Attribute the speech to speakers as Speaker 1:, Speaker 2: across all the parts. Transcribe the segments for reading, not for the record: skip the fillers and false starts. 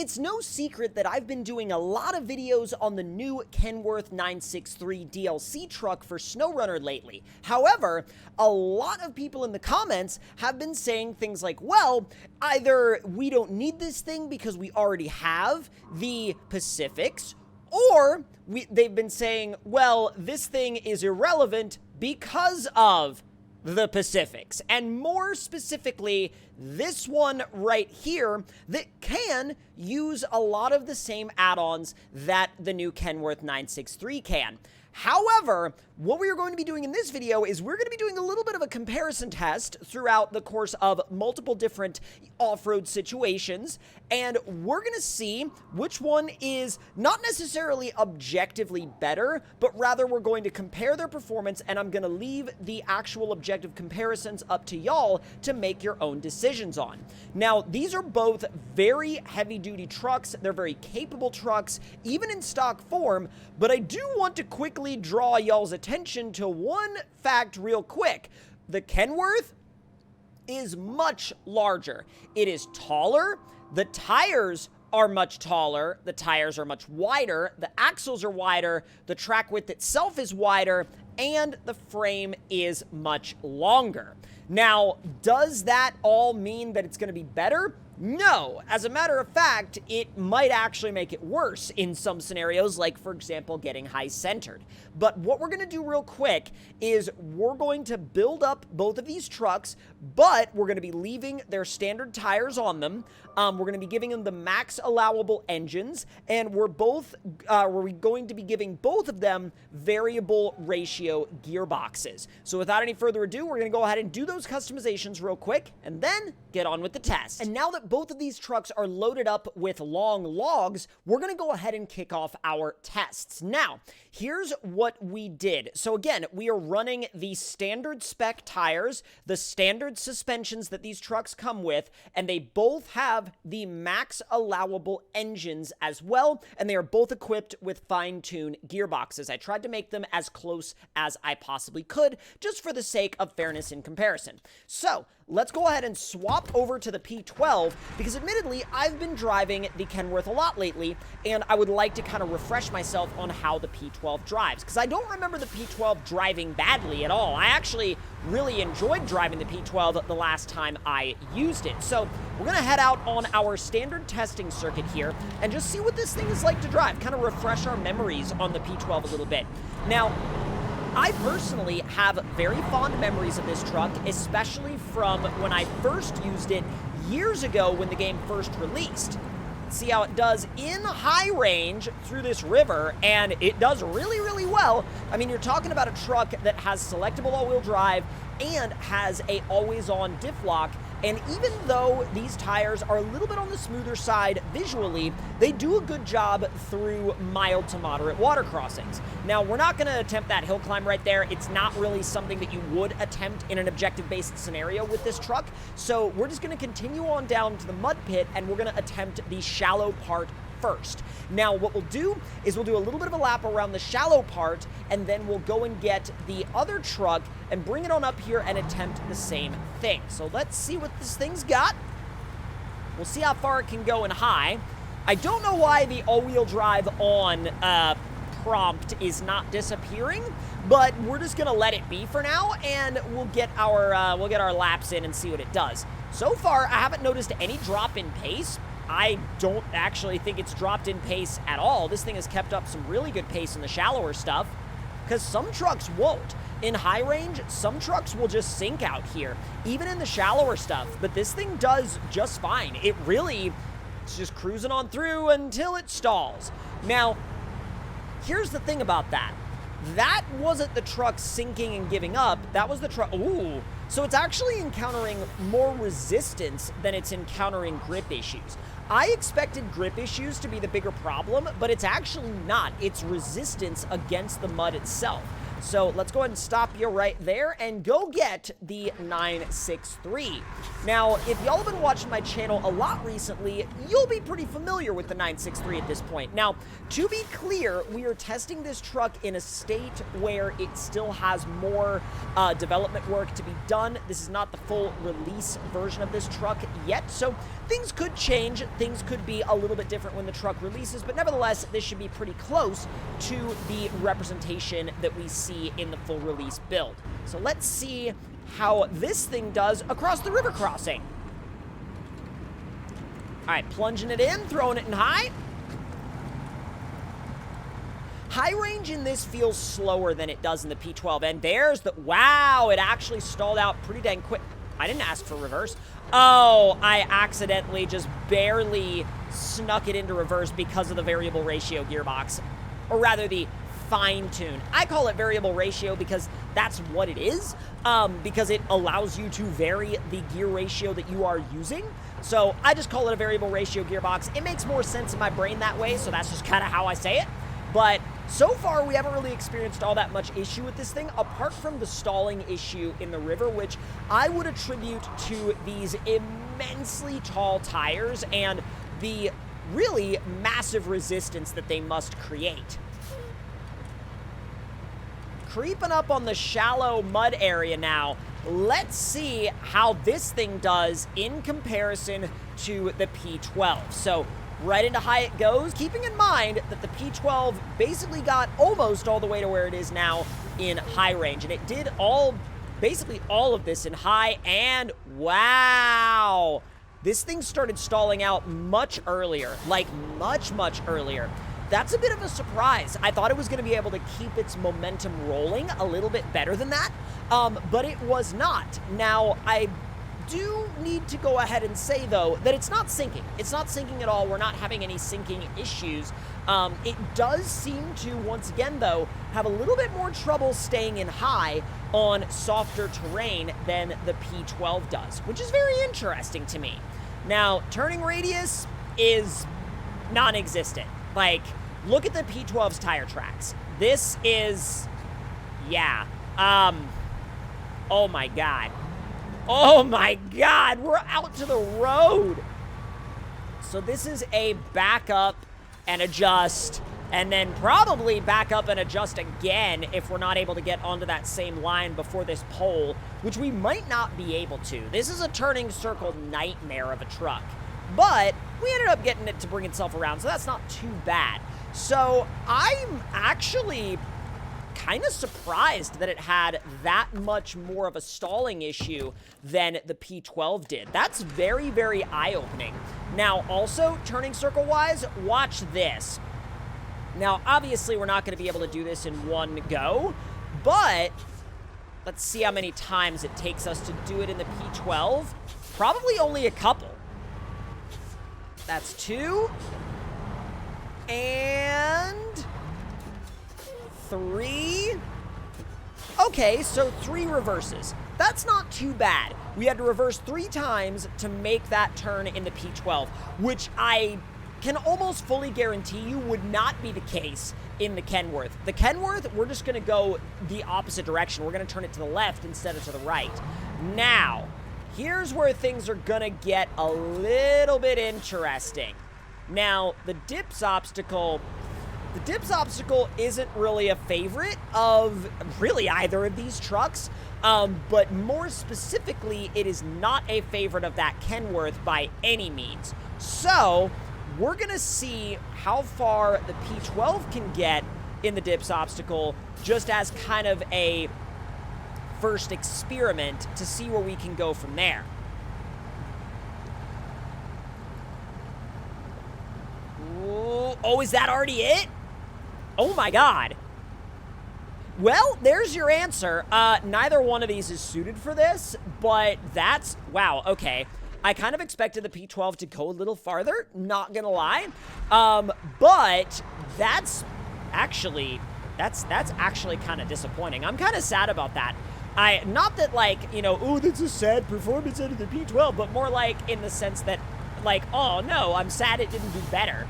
Speaker 1: It's no secret that I've been doing a lot of videos on the new Kenworth 963 DLC truck for SnowRunner lately. However, a lot of people in the comments have been saying things like, well, either we don't need this thing because we already have the Pacifics, or they've been saying, well, this thing is irrelevant because of the Pacifics, and more specifically, this one right here that can use a lot of the same add-ons that the new Kenworth 963 can. However, what we are going to be doing in this video is we're going to be doing a little bit of a comparison test throughout the course of multiple different off-road situations, and we're going to see which one is not necessarily objectively better, but rather we're going to compare their performance, and I'm going to leave the actual objective comparisons up to y'all to make your own decisions on. Now, these are both very heavy-duty trucks. They're very capable trucks, even in stock form, but I do want to quickly draw y'all's attention to one fact real quick. The Kenworth is much larger. It is taller. The tires are much taller. The tires are much wider. The axles are wider. The track width itself is wider. And the frame is much longer. Now, does that all mean that it's going to be better? No. As a matter of fact, it might actually make it worse in some scenarios, like, for example, getting high-centered. But what we're going to do real quick is we're going to build up both of these trucks, but we're going to be leaving their standard tires on them. We're going to be giving them the max allowable engines, and we're going to be giving both of them variable ratio gearboxes. So without any further ado, we're going to go ahead and do those customizations real quick, and then get on with the test. And now that both of these trucks are loaded up with long logs, we're going to go ahead and kick off our tests. Now, here's what we did. So again, we are running the standard spec tires, the standard suspensions that these trucks come with, and they both have the max allowable engines as well, and they are both equipped with fine-tuned gearboxes. I tried to make them as close as I possibly could, just for the sake of fairness in comparison. So, let's go ahead and swap over to the P12, because admittedly, I've been driving the Kenworth a lot lately, and I would like to kind of refresh myself on how the P12 drives, because I don't remember the P12 driving badly at all. I actually really enjoyed driving the P12 the last time I used it. So we're going to head out on our standard testing circuit here and just see what this thing is like to drive, kind of refresh our memories on the P12 a little bit. Now, I personally have very fond memories of this truck, especially from when I first used it years ago when the game first released. See how it does in high range through this river, and it does really, really well. I mean, you're talking about a truck that has selectable all-wheel drive and has a always-on diff lock, and even though these tires are a little bit on the smoother side visually, they do a good job through mild to moderate water crossings. Now, we're not going to attempt that hill climb right there. It's not really something that you would attempt in an objective-based scenario with this truck, so we're just going to continue on down to the mud pit, and we're going to attempt the shallow part first. Now, what we'll do is we'll do a little bit of a lap around the shallow part, and then we'll go and get the other truck and bring it on up here and attempt the same thing. So let's see what this thing's got. We'll see how far it can go in high. I don't know why the all-wheel drive on prompt is not disappearing, but we're just gonna let it be for now, and we'll get our laps in and see what it does. So far, I haven't noticed any drop in pace. I don't actually think it's dropped in pace at all. This thing has kept up some really good pace in the shallower stuff, because some trucks won't. In high range, some trucks will just sink out here, even in the shallower stuff, but this thing does just fine. It's just cruising on through until it stalls. Now, here's the thing about that. That wasn't the truck sinking and giving up. That was the truck. Ooh. So it's actually encountering more resistance than it's encountering grip issues. I expected grip issues to be the bigger problem, but it's actually not. It's resistance against the mud itself. So let's go ahead and stop you right there and go get the 963. Now, if y'all have been watching my channel a lot recently, you'll be pretty familiar with the 963 at this point. Now, to be clear, we are testing this truck in a state where it still has more development work to be done. This is not the full release version of this truck yet, so things could change. Things could be a little bit different when the truck releases, but nevertheless, this should be pretty close to the representation that we see in the full release build. So let's see how this thing does across the river crossing. All right, plunging it in, throwing it in high. High range in this feels slower than it does in the P12, and there's the, wow, it actually stalled out pretty dang quick. I didn't ask for reverse. Oh, I accidentally just barely snuck it into reverse because of the variable ratio gearbox, or rather the fine tune. I call it variable ratio because that's what it is, because it allows you to vary the gear ratio that you are using. So I just call it a variable ratio gearbox. It makes more sense in my brain that way, so that's just kind of how I say it. But so far, we haven't really experienced all that much issue with this thing, apart from the stalling issue in the river, which I would attribute to these immensely tall tires and the really massive resistance that they must create. Creeping up on the shallow mud area now. Let's see how this thing does in comparison to the P12. So right into high it goes, keeping in mind that the P12 basically got almost all the way to where it is now in high range. And it did basically all of this in high, and wow, this thing started stalling out much earlier, like much earlier. That's a bit of a surprise. I thought it was going to be able to keep its momentum rolling a little bit better than that, but it was not. Now, I do need to go ahead and say, though, that it's not sinking. It's not sinking at all. We're not having any sinking issues. It does seem to, once again, though, have a little bit more trouble staying in high on softer terrain than the P12 does, which is very interesting to me. Now, turning radius is non-existent. Like, look at the P12's tire tracks. This is, yeah. Oh my God. Oh my God, we're out to the road. So this is a back up and adjust, and then probably back up and adjust again if we're not able to get onto that same line before this pole, which we might not be able to. This is a turning circle nightmare of a truck, but we ended up getting it to bring itself around, so that's not too bad. So I'm actually kind of surprised that it had that much more of a stalling issue than the P12 did. That's very, very eye-opening. Now, also, turning circle-wise, watch this. Now, obviously, we're not going to be able to do this in one go, but let's see how many times it takes us to do it in the P12. Probably only a couple. That's 2. And 3. Okay, so 3 reverses. That's not too bad. We had to reverse 3 times to make that turn in the P12, which I can almost fully guarantee you would not be the case in the Kenworth. The Kenworth, we're just going to go the opposite direction. We're going to turn it to the left instead of to the right. Now, here's where things are going to get a little bit interesting. Now, the dips obstacle isn't really a favorite of really either of these trucks, but more specifically, it is not a favorite of that Kenworth by any means. So, we're going to see how far the P12 can get in the dips obstacle just as kind of a first experiment to see where we can go from there. Ooh, oh, is that already it? Oh my God. Well, there's your answer. Neither one of these is suited for this, but that's, wow, okay. I kind of expected the P12 to go a little farther, not gonna lie. But that's actually kind of disappointing. I'm kind of sad about that. Not that, like, you know, oh, that's a sad performance out of the P12, but more like in the sense that, like, oh no, I'm sad it didn't do better.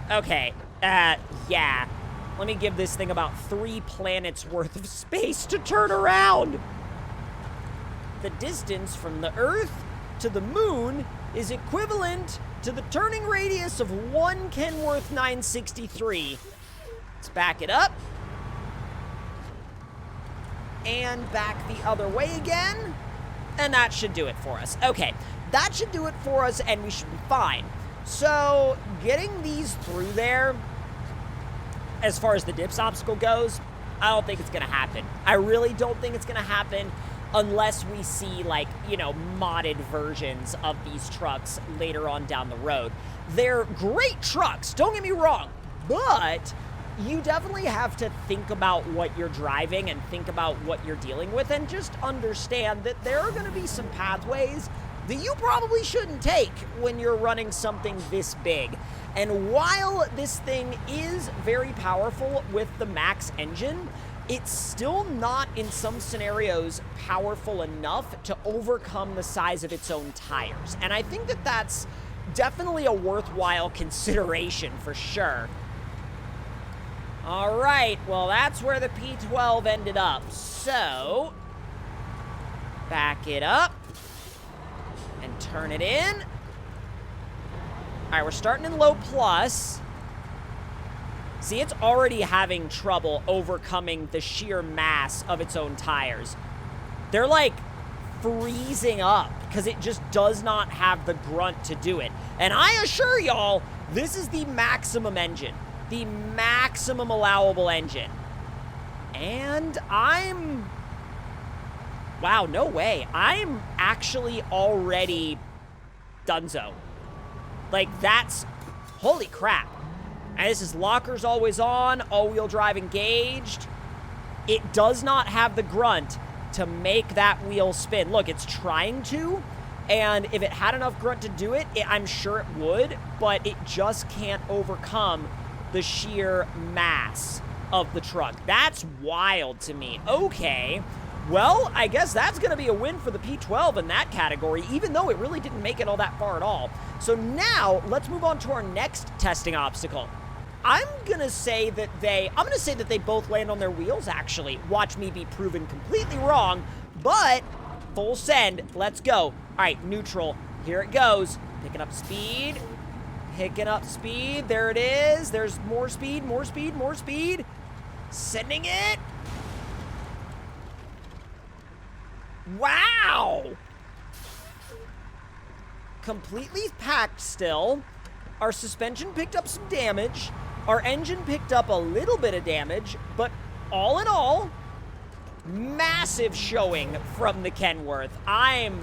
Speaker 1: Okay, yeah. Let me give this thing about 3 planets worth of space to turn around. The distance from the Earth to the moon is equivalent to the turning radius of 1 Kenworth 963. Let's back it up. And back the other way again. And that should do it for us. Okay, that should do it for us, and we should be fine. So, getting these through there, as far as the dips obstacle goes, I don't think it's going to happen. I really don't think it's going to happen unless we see, like, you know, modded versions of these trucks later on down the road. They're great trucks, don't get me wrong, but you definitely have to think about what you're driving and think about what you're dealing with, and just understand that there are going to be some pathways that you probably shouldn't take when you're running something this big. And while this thing is very powerful with the max engine, it's still not, in some scenarios, powerful enough to overcome the size of its own tires. And I think that that's definitely a worthwhile consideration for sure. All right, well, that's where the P12 ended up. So, back it up and turn it in. All right, we're starting in low plus. See, it's already having trouble overcoming the sheer mass of its own tires. They're like freezing up because it just does not have the grunt to do it. And I assure y'all, this is the maximum engine, the maximum allowable engine. And wow, no way. I'm actually already donezo. Like, that's, holy crap. And this is lockers always on, all-wheel drive engaged. It does not have the grunt to make that wheel spin. Look, it's trying to, and if it had enough grunt to do it, I'm sure it would, but it just can't overcome the sheer mass of the truck. That's wild to me. Okay, well, I guess that's going to be a win for the P12 in that category, even though it really didn't make it all that far at all. So now, let's move on to our next testing obstacle. I'm going to say that they both land on their wheels, actually. Watch me be proven completely wrong, but full send. Let's go. All right, neutral. Here it goes. Picking up speed. Picking up speed. There it is. There's more speed, more speed, more speed. Sending it. Wow. Completely packed still. Our suspension picked up some damage. Our engine picked up a little bit of damage, but all in all, massive showing from the Kenworth. I'm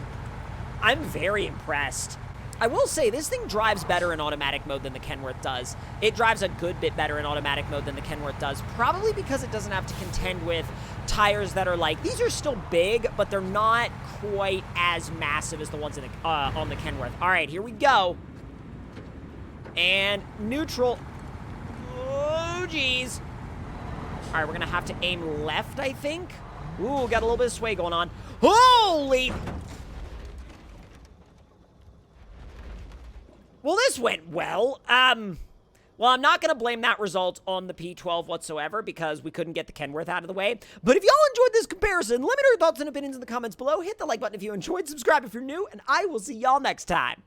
Speaker 1: very impressed. I will say, this thing drives better in automatic mode than the Kenworth does. It drives a good bit better in automatic mode than the Kenworth does, probably because it doesn't have to contend with tires that are like, these are still big, but they're not quite as massive as the ones in the, on the Kenworth. All right, here we go. And neutral. Oh, geez. All right, we're going to have to aim left, I think. Ooh, got a little bit of sway going on. Holy... Well, this went well. Well, I'm not going to blame that result on the P12 whatsoever because we couldn't get the Kenworth out of the way. But if y'all enjoyed this comparison, let me know your thoughts and opinions in the comments below. Hit the like button if you enjoyed, subscribe if you're new, and I will see y'all next time.